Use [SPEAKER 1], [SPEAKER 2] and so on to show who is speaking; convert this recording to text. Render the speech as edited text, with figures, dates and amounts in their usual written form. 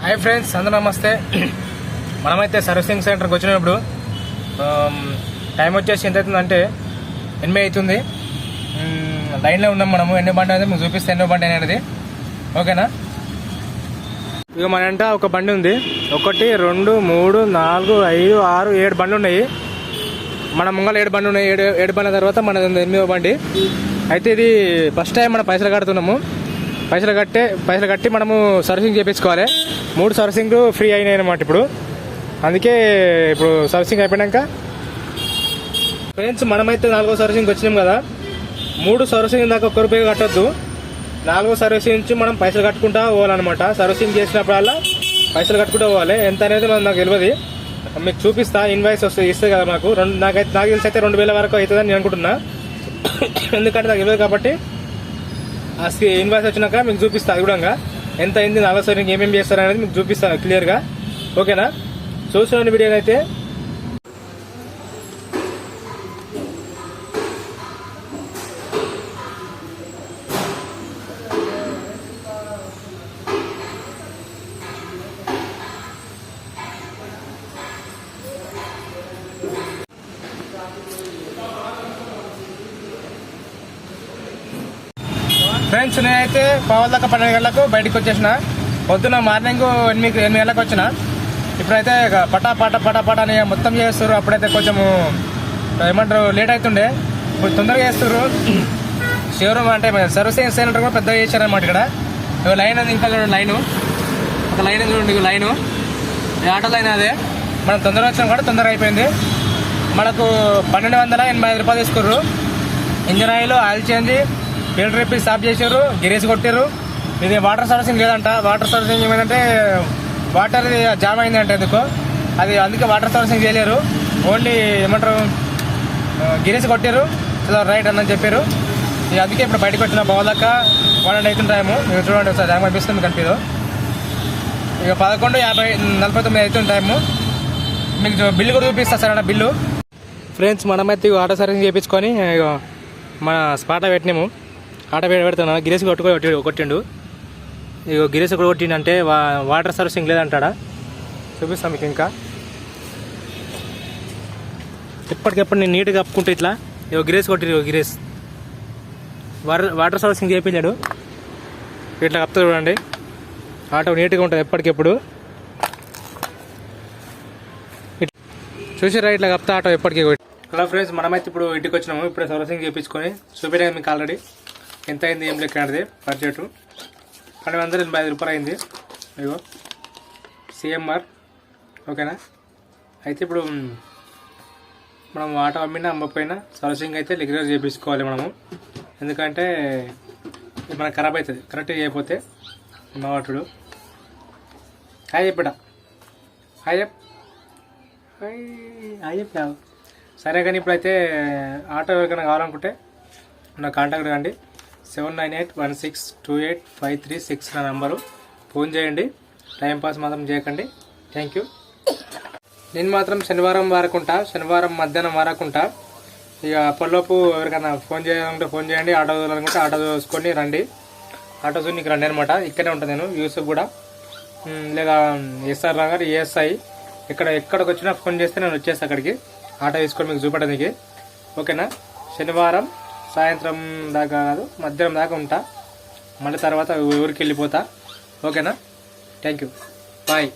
[SPEAKER 1] Hi friends, అందరూ నమస్తే. మనమైతే సర్వీసింగ్ సెంటర్కి వచ్చినప్పుడు టైం వచ్చేసి ఎంత అవుతుందంటే 8 అవుతుంది. లైన్లో ఉన్నాం మనము. ఎన్నో బండి అనేది మీకు చూపిస్తే ఎన్నో బండి అనేది. ఓకేనా? ఇక మన వెంట ఒక బండి ఉంది. 1 2 3 4 5 6 7 బండ్లు ఉన్నాయి. మన ముంగల 7 బండ్లు ఉన్నాయి. 7 బండ్ల తర్వాత మన 8వ బండి. అయితే ఇది ఫస్ట్ టైం మనం పైసలు కడుతున్నాము. పైసలు కట్టి మనము సర్వీసింగ్ చేయించుకోవాలి. 3 సర్వీసింగ్లు ఫ్రీ అయినాయి అన్నమాట ఇప్పుడు. అందుకే ఇప్పుడు సర్వీసింగ్ అయిపోయాక ఫ్రెండ్స్ మనమైతే 4వ సర్వీసింగ్కి వచ్చినాం కదా. 3 సర్వీసింగ్ దాకా ₹1 కట్టొద్దు. 4వ సర్వీసింగ్ నుంచి మనం పైసలు కట్టుకుంటా పోవాలన్నమాట. సర్వీసింగ్ చేసినప్పుడల్లా పైసలు కట్టుకుంటూ పోవాలి. ఎంత అనేది నాకు తెలియదు, మీకు చూపిస్తా. ఇన్వాయిస్ ఇస్తుంది కదా మాకు. నాకు తెలిసి అయితే 2000 వరకు అవుతుందని నేను అనుకుంటున్నా. ఎందుకంటే నాకు తెలియదు కాబట్టి ఆ ఇన్వాయిస్ వచ్చినాక మీకు చూపిస్తా. అది కూడా ఎంత అయింది, 4వ సర్వీసింగ్ ఏమేమి చేస్తారనేది మీకు చూపిస్తాను క్లియర్గా. ఓకేనా? చూసిన వీడియోని అయితే ఫ్రెండ్స్, నేనైతే 12 గంటలకు బయటకు వచ్చేసిన. పొద్దున మార్నింగ్ 8 గంటలకు వచ్చిన. ఇప్పుడైతే పటా అని మొత్తం చేస్తారు. అప్పుడైతే కొంచెము ఏమంటారు లేట్ అవుతుండే. ఇప్పుడు తొందరగా చేస్తారు. షోరూమ్ అంటే సర్వీసింగ్ సెంటర్ కూడా పెద్దగా చేశారనమాట. ఇక్కడ లైన్ అది ఇంకా చూడండి. ఒక లైన్ చూడండి. లైను ఆటో లైన్ అదే. మనం తొందరగా వచ్చినాం కూడా తొందరగా అయిపోయింది. మనకు ₹1285 తీసుకుర్రు. ఇంజన్ ఆయిల్ చేంజ్, ఫిల్టర్ రిప్పి స్టాప్ చేశారు, గిరేసి కొట్టారు. ఇది వాటర్ సర్వీసింగ్ లేదంట. వాటర్ సర్వీసింగ్ ఏమైందంటే వాటర్ జామ్ అయిందంట. ఎందుకో అది అందుకే వాటర్ సర్వీసింగ్ చేయలేరు. ఓన్లీ ఏమంటారు గిరేసి కొట్టారు. రైట్ అని చెప్పారు. ఇక అందుకే ఇప్పుడు బయటకు వచ్చిన. బావదాకా 1 అవుతుంది టైము. మీరు చూడండి ఒకసారి జామ్ కనిపిస్తుంది కనిపిదు. ఇక 11:49 అవుతుంది టైము. మీకు బిల్లు కూడా చూపిస్తా సార్ అన్న బిల్లు. ఫ్రెండ్స్, మనమైతే ఆటో సర్వీసింగ్ చేయించుకొని మన స్పాటా పెట్టినాము. ఆటో పెడుతున్నా. గిరేసి కొట్టిండు. ఇక గిరేసి కూడా కొట్టిండు. వాటర్ సర్వీసింగ్ లేదంటాడా. చూపిస్తాను మీకు. ఇంకా ఎప్పటికెప్పుడు నేను నీట్గా కప్పుకుంటూ ఇట్లా గిరేసి కొట్టిరు. గిరేసి వాటర్ సర్వీసింగ్ చేయించాడు. ఇట్లా కప్తా చూడండి. ఆటో నీట్గా ఉంటుంది ఎప్పటికెప్పుడు. చూసారా ఇట్లా కప్తా ఆటో ఎప్పటికీ. హలో ఫ్రెండ్స్, మనమైతే ఇప్పుడు ఇంటికి వచ్చినాము. ఇప్పుడు సర్వీసింగ్ చేయించుకొని చూపించాను మీకు ఆల్రెడీ. ఎంత అయింది ఏం లెక్క అనేది బడ్జెట్ ₹1285 అయింది. అయ్యో సిఎంఆర్. ఓకేనా? అయితే ఇప్పుడు మనం ఆటో అమ్మినా అమ్మకపోయినా సర్వీసింగ్ అయితే రెగ్యులర్ చేయించుకోవాలి మనము. ఎందుకంటే మనకు ఖరాబ్ అవుతుంది కరెక్ట్గా చేయకపోతే. మా వాటుడు హాయ్ చెప్పడా. హాయ్ చెప్పావు. సరే, కానీ ఇప్పుడైతే ఆటో ఎవరికైనా కావాలనుకుంటే నా కాంటాక్ట్ కండి. 7981628536 నా నంబరు. ఫోన్ చేయండి. టైంపాస్ మాత్రం చేయకండి. Thank you. నేను మాత్రం శనివారం మధ్యాహ్నం వారకుంటా. ఇక అప్పటిలోపు ఎవరికైనా ఫోన్ చేయాలంటే ఫోన్ చేయండి. ఆటో అనుకుంటే ఆటో చూసుకొని రండి. ఆటో చూనికి రండి అనమాట. ఇక్కడే ఉంటాను నేను. యూసుఫ్ కూడా లేదా ఎస్ఆర్ నగర్ ESI. ఎక్కడికి వచ్చినా ఫోన్ చేస్తే నేను వచ్చేస్తాను అక్కడికి. ఆటో తీసుకొని మీకు చూపడానికి. ఓకేనా? శనివారం సాయంత్రం దాకా కాదు, మధ్యాహ్నం దాకా ఉంటా. మళ్ళీ తర్వాత ఊరికి వెళ్ళిపోతా. ఓకేనా? Thank you. బాయ్.